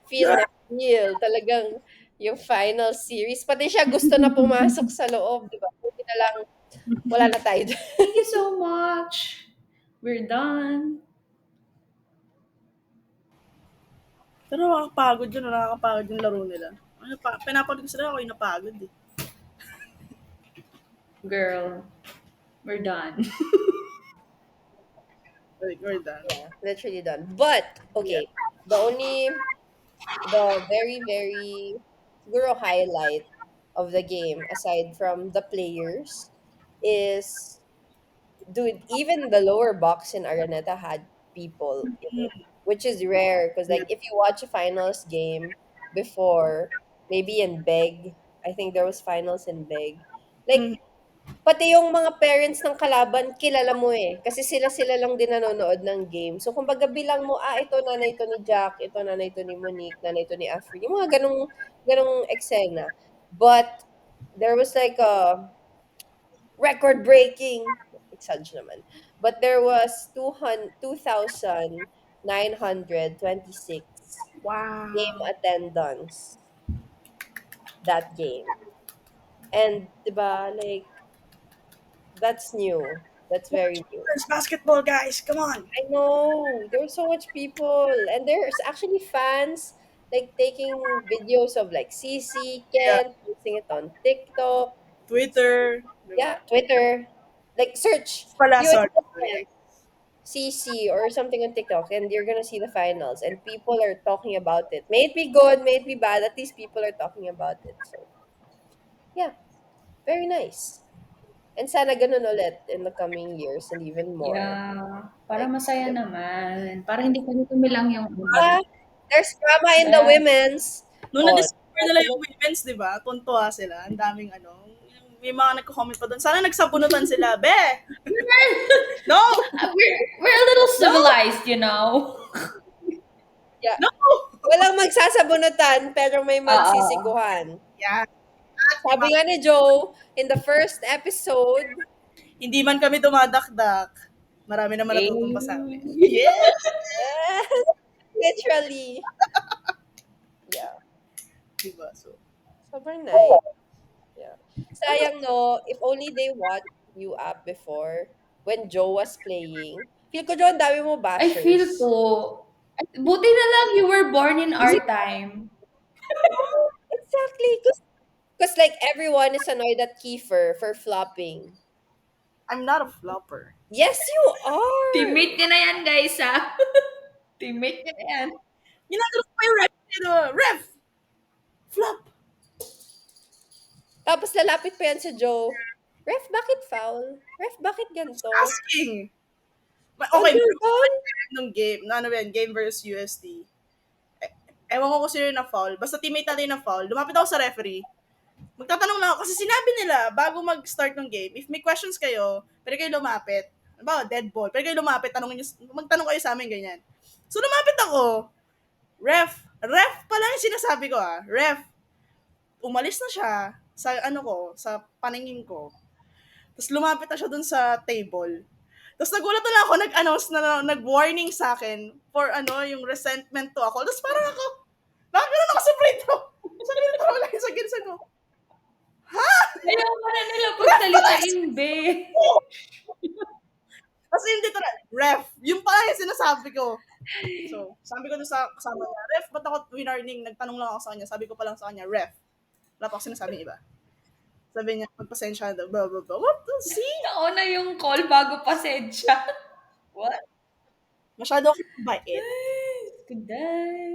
Feel na feel. Talagang yung final series. Pati siya gusto na pumasok sa loob, di ba? Hindi na lang, wala na tayo dyan. Thank you so much. We're done. pero nakakapagod yun, nakakapagod yung laro nila. Pinapanood ko sila, ako yung napagod eh. Girl, we're done. Like, we're done. Yeah, literally done. But, okay, the very, very, siguro highlight of the game, aside from the players, is, dude, even the lower box in Araneta had people in it, which is rare because, like, if you watch a finals game before, maybe in Beg, I think there was finals in Beg, like, pati yung mga parents ng kalaban, kilala mo eh. Kasi sila lang din nanonood ng game. So, kumbaga bilang mo, ito nanay ito ni Jack, ito nanay ito ni Monique, nanay ito ni Afri. Yung mga ganong eksena. But, there was like a record-breaking, exage naman. But there was 2,926 Wow. game attendance that game. And, diba, like, that's new. That's very new. There's basketball, guys. Come on. I know there's so much people, and there's actually fans like taking videos of like CC Yeah. Ken, posting it on TikTok, Twitter. yeah, Diba? Twitter. Like search Pala, sorry. USL Sorry. CC or something on TikTok, and you're gonna see the finals, and people are talking about it. May it be good, may it be bad. At least people are talking about it. So yeah, very nice. And sana ganun ulit in the coming years and even more. Yeah, para Like, masaya naman. Para hindi kami lang yung ah, there's drama in the yeah. women's. Nung Oh, na-discover nila yung women's, di ba? Tuntua sila. Ang daming ano. May mga nagko-comment pa doon. Sana nagsabunutan sila. Be! No! We're a little civilized, you know. yeah. No! Walang magsasabunutan pero may Oo. magsisiguhan. Yeah. Sabi nga ni Joe, in the first episode, Hindi man kami dumadakdak. Marami naman Eh. natutumba sa amin. Yes! literally. Yeah. Diba? So, Sobrang nice. Yeah. Sayang no, if only they watched you up before when Joe was playing. Feel ko, Joe, ang dami mo I feel bashers. ko, buti na lang you were born in Kasi, our time. exactly. Because like everyone is annoyed at Kiefer for flopping. I'm not a flopper. Yes, you are. Teammate niya na yan, guys, ha? Teammate niya na yan. Ginagano ko pa yung ref. Ref! Flop! Tapos lalapit pa yan sa Joe. Ref, bakit foul? Ref, bakit ganito? Asking! Okay, Ano foul? nung game, na ano yan, game versus USD. Ewan ko kung sino yung na-foul. Basta teammate natin yung na-foul. Lumapit ako sa referee. Magtatanong lang ako. Kasi sinabi nila, bago mag-start ng game, if may questions kayo, pwede kayo lumapit. Ano ba, dead ball. Pwede kayo lumapit, magtanong kayo sa amin, ganyan. So, lumapit ako. Ref pa lang yung sinasabi ko Ref. Umalis na siya sa ano ko, sa paningin ko. Tapos lumapit na siya dun sa table. Tapos nagulat na lang ako, nag-announce na, nag-warning sa akin for ano, yung resentment to ako. Tapos parang ako, nakaganon ako sa free throw. Sa free throw lang sa ginsan ko. Ayaw pa na nila pagsalitain, be. Kasi hindi to na, ref. Yung pala yung sinasabi ko. So, sabi ko doon sa kasama niya, ref, ba't ako winarning? Nagtanong lang ako sa kanya. Sabi ko pa lang sa kanya, ref. Wala pa ako sinasabing iba. Sabi niya, magpasensya na daw, blah, blah, blah. What? See? Nauna yung call bago pasensya. What? Masyado akong bait. Good day.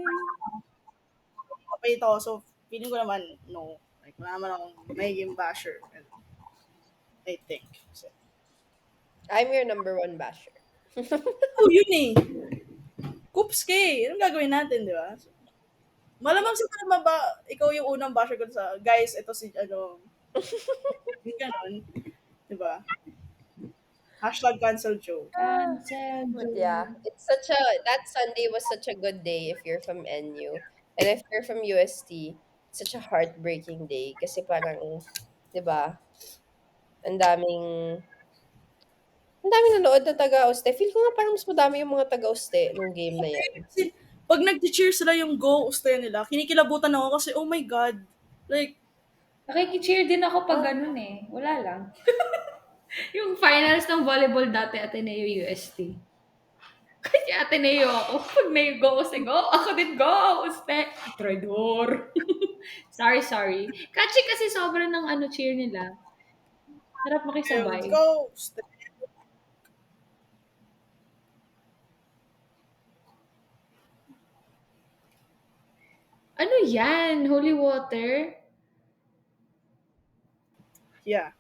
Kapait ako. So, feeling ko naman, no. Like, wala naman akong magiging basher. I think. So, I'm your number one basher. oh, yun eh. Coops ka eh. Anong gagawin natin, di ba? So, malamang sa naman ba, ikaw yung unang basher ko sa, guys, ito si, ano, yung ganon. Di ba? Hashtag cancel Joe. Cancel. But yeah, that Sunday was such a good day if you're from NU. And if you're from UST, it's such a heartbreaking day kasi parang, 'di ba? Ang daming nanood na taga-Uste. Feel ko nga parang mas madami yung mga taga-Uste nung game na yan. Kasi, pag nag-cheer sila yung go ustay nila, kinikilabutan ako kasi, oh my God. Like, Nakiki-cheer din ako pag ganun eh. Wala lang. Yung finals ng volleyball dati, Ateneo UST. Kasi Ateneo ako. Pag may go, uste go. Ako din go, uste. Traidor. sorry. Catchy kasi sobrang ng ano cheer nila. Sarap makisabay. go ustay. Ano yan? Holy water? Yeah.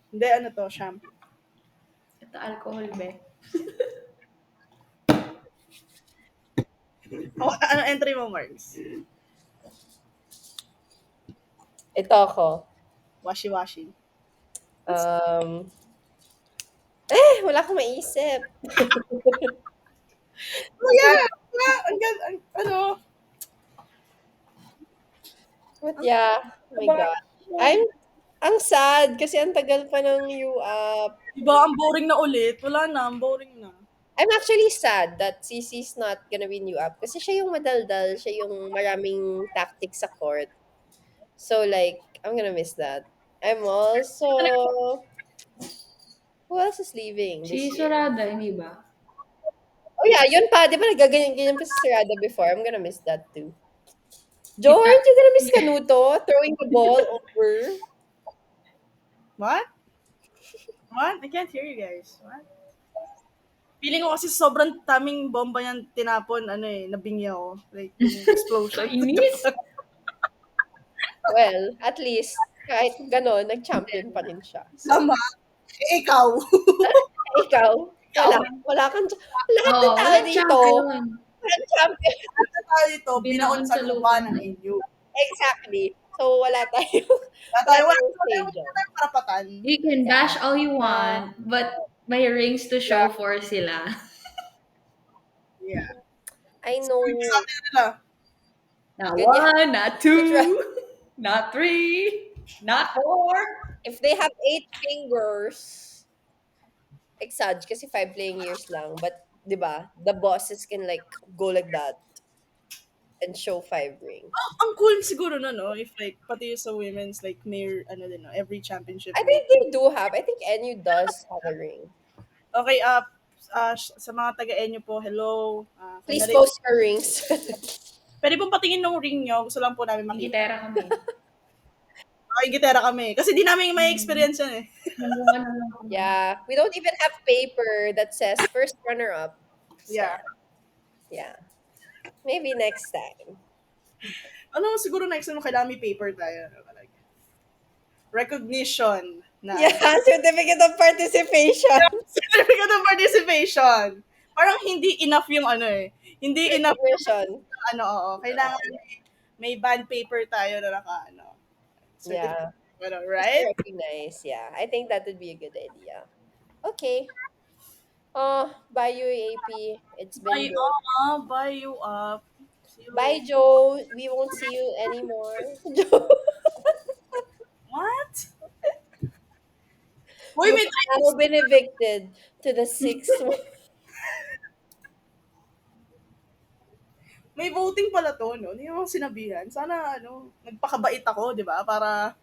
Hindi, ano to, shampoo. Ito alcohol, be. Oh, ano entry mo, Marks? Ito ako. Washi-washi. Wala akong maisip. Oh yeah! Ano? But yeah, oh my God. Ang sad kasi ang tagal pa ng UAP. Diba, ang boring na ulit. Wala na, ang boring na. I'm actually sad that CC's not gonna be new up kasi siya yung madaldal, siya yung maraming tactics sa court. So like, I'm gonna miss that. I'm also Who else is leaving Si this year? Sorada, hindi ba? Oh yeah, yun pa. Di ba nagaganyan-ganyan pa si Sarada before? I'm gonna miss that too. Joe, Kita, aren't you gonna miss Canuto throwing the ball over? What? What? I can't hear you guys. What? Feeling ko kasi sobrang taming bomba niyang tinapon, nabingya ko. Like, yung explosion. kainis. Well, at least, kahit ganon, nag-champion pa rin siya. So, Tama. Ikaw. ikaw, Ikaw. wala kang, lahat ng Oo, tao walang dito, champion. walang champion. Tayo dito, binaon Binaon sa sa lupa lupa ng ng NU. Exactly. So, wala tayong, wala Wala tayong say dyan. tayong karapatan. You can bash all you Ah, want, but may rings to Yeah, show for sila. yeah. I know. Sabi nila, Not Good, yeah. one, not Good try. two, not three, not four. If they have 8 fingers, exage kasi 5 playing years lang. But, di ba, the bosses can like go like that and show 5 rings. ang cool siguro no, no? If like, pati yung sa women's, like, every championship I may. think they do have. I think NU does have a ring. Okay, sa mga taga-NU po, hello. Kung Please nari- post your rings. Pwede pong patingin ng ring nyo. Gusto lang po namin makita. Gitera kami. Okay, gitera kami. Kasi di namin may experience yan eh. Nandun na lang kami. Yeah, we don't even have paper that says first runner-up. So, Yeah. yeah. Maybe next time. Ano, siguro next time kailangan may paper tayo. Like, recognition na. Yeah, certificate of participation. Certificate of participation. Parang hindi enough yung Hindi enough Recognition. oo. Kailangan may band paper tayo na Yeah. certificate, right? Recognize. Yeah, I think that would be a good idea. Okay. Bye you, AP. It's been Buy good. buy you up. See you Bye, later. Joe. We won't see you anymore. Joe. What? Uy, may You've now been evicted to the 6th one. may voting pala to, no? Hindi mo sinabihan. Sana, nagpakabait ako, di ba? Para,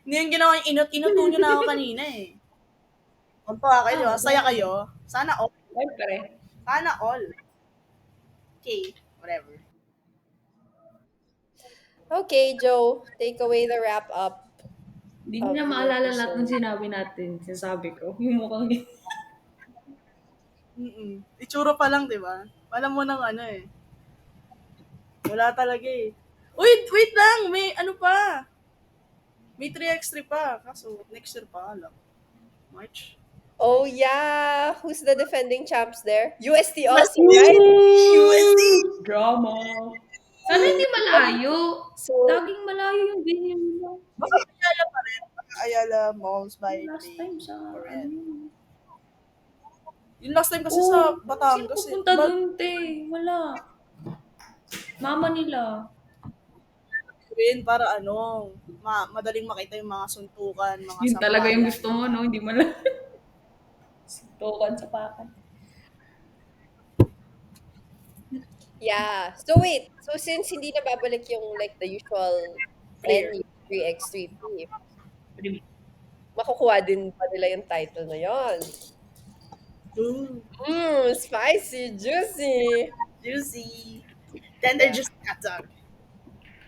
hindi yung ginawa yung inuto nyo na ako kanina eh. Punta kayo, di ba? Saya kayo. Sana all. Siyempre. Sana all. Okay, whatever. Okay, Joe. Take away the wrap up. Hindi niyo na Of the maalala lahat ng episode. sinabi natin. Sinasabi ko. Yung mukhang Itsura pa lang, di ba? Alam mo nang Wala talaga eh. Uy, wait lang! May pa. May 3x3 pa. Kaso, next year pa alam. March. Oh yeah, who's the defending champs there? UST also, right? USD! drama. Sana hindi malayo. So Laging malayo yung ganyan nila. Baka Ayala pa rin. Baka Ayala Malls by Last Play. time sa Or ano yun. Yung last time kasi sa Batangas. Sino pupunta dun, te? Wala. Mama nila. Para madaling makita yung mga suntukan, mga Yun talaga yung sampalan. gusto mo, no? Hindi malayo. Tukan sa pakan. yeah. So wait, so since hindi na babalik yung like the usual Player. NU 3x3P, makukuha din pa nila yung title na yon. Ooh, Spicy, juicy. juicy. Tender juicy hot dog.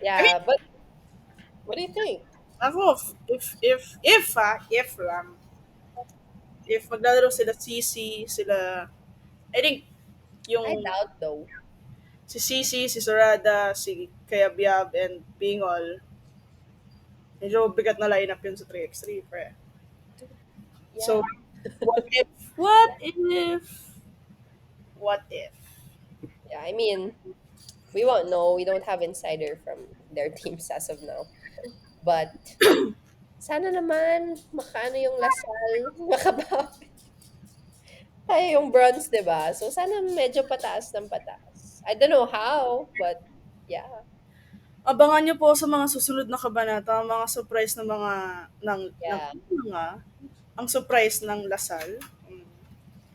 Yeah, but what do you think? Ako, if maglalaro sila CC, I think, yung I doubt though. si CC, si Sorada, si Kayabyab, and Bingol, medyo bigat na lineup yun sa 3x3, pre. Yeah. So, what if? Yeah, I mean, we won't know. We don't have insider from their teams as of now. But, sana naman, makaano yung Lasal, makabawi. Tayo yung bronze, diba? So, sana medyo pataas ng pataas. I don't know how, but, yeah. Abangan nyo po sa mga susunod na kabanata, mga surprise na Yeah. ang surprise ng Lasal.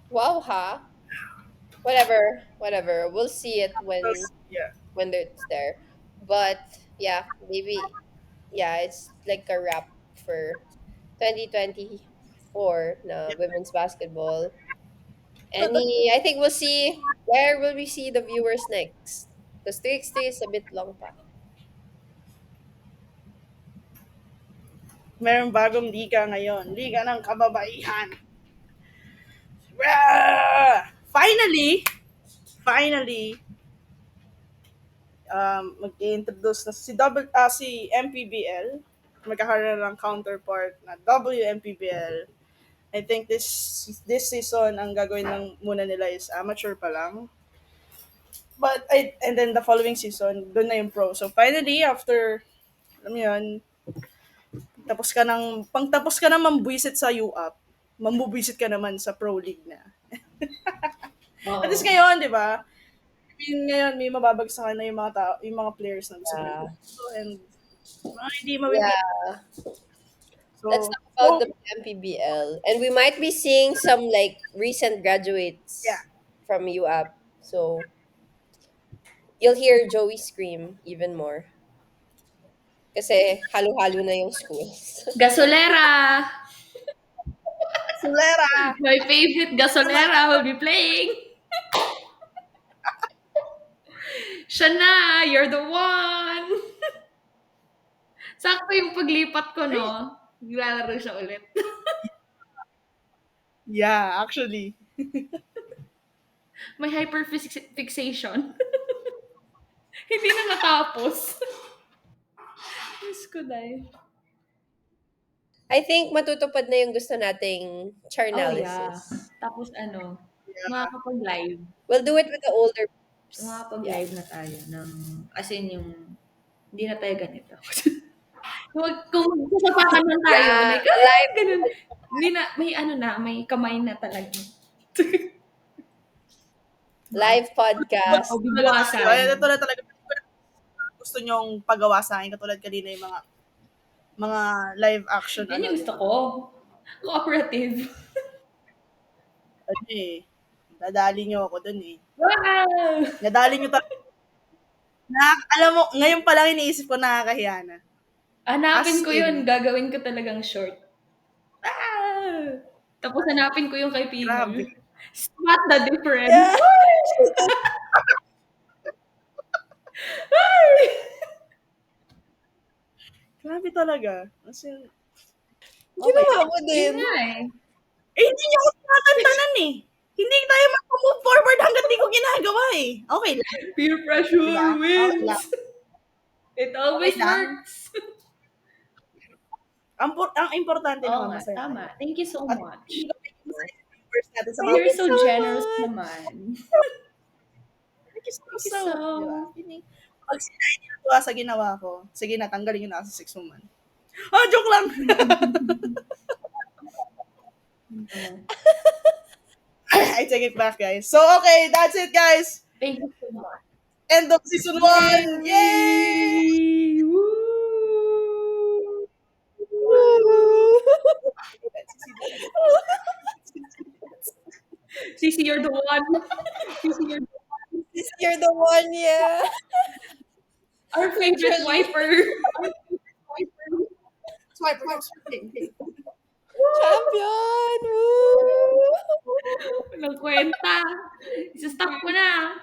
Wow, ha? Whatever. We'll see it Yeah. when it's there. But, yeah, maybe, yeah, it's like a wrap for 2025 4 na women's basketball. I think we'll see where will we see the viewers next. Because 3x3 is a bit long pa. Merong bagong liga ngayon. Liga ng kababaihan. Ah! Finally, mag-introduce na si MPBL. Magkakaroon ng counterpart na WMPBL. I think this season, ang gagawin lang muna nila is amateur pa lang. And then the following season, doon na yung pro. So finally, after, alam mo yun, pang tapos ka ng mambuisit sa UAP, mambubisit ka naman sa Pro League na. At least ngayon, di ba? I mean, ngayon, may mababagsakan na yung mga yung mga players na gusto Yeah. and mga hindi mawibig. Yeah. So, Let's talk about the MPBL. And we might be seeing some like recent graduates Yeah. from UAP. So you'll hear Joey scream even more. Kasi halo-halo na yung schools. Gasolera! Solera! My favorite Gasolera will be playing. Siya na! You're the one! Sakto yung paglipat ko, no? Naglalaro siya ulit. Yeah, actually. May hyperfixation. Hindi na natapos. Diyos ko dahil. I think matutupad na yung gusto nating Oh, yeah. Charnalysis. Tapos makakapag-live. We'll do it with the older groups. Makakapag-live na tayo. As in yung, hindi na tayo ganito. Kung sasapakan lang tayo, Yeah, like, live. ganun. Hindi na, may kamay na talaga. Live podcast. O, bibuwasan. Ito na talaga. Gusto nyong pagawa sa akin, katulad kanina yung mga live action. Yan yung gusto ko. Cooperative. Dadali nyo ako dun eh. Wow! Nadali nyo talaga. Alam mo, ngayon pa lang iniisip ko nakakahiya na. Hanapin As ko in. yun. Gagawin ko talagang short. Tapos hanapin ko yung kay Pino. Grabe. Spot the difference. Yeah. Grabe talaga. As in, Ginawa mo Yun din. nga eh. hindi niya ako tinatantanan eh. Hindi tayo mag-move forward hanggat di ko ginagawa eh. Okay lang. Peer pressure Diba? Okay wins. lang. It always Okay lang. works. Ang importante Oo naman nga, masaya. tama. Thank you so much. Hindi ko masaya yung viewers natin sa mga You're so so generous much. naman. Thank you so Thank you much. so- Diba? Pag sila hindi natuwa sa ginawa ko, sige na, tanggalin nyo na ako sa 6 woman. Joke lang! I take it back, guys. So, okay, that's it, guys. Thank you so much. End of season 1! Yay! Woo! Sisi, you're the one. Sisi, you're the one. You're the one, yeah. Our favorite wiper. Swipe. Champion! Woo! Walang kwenta. Isa-stop ko na.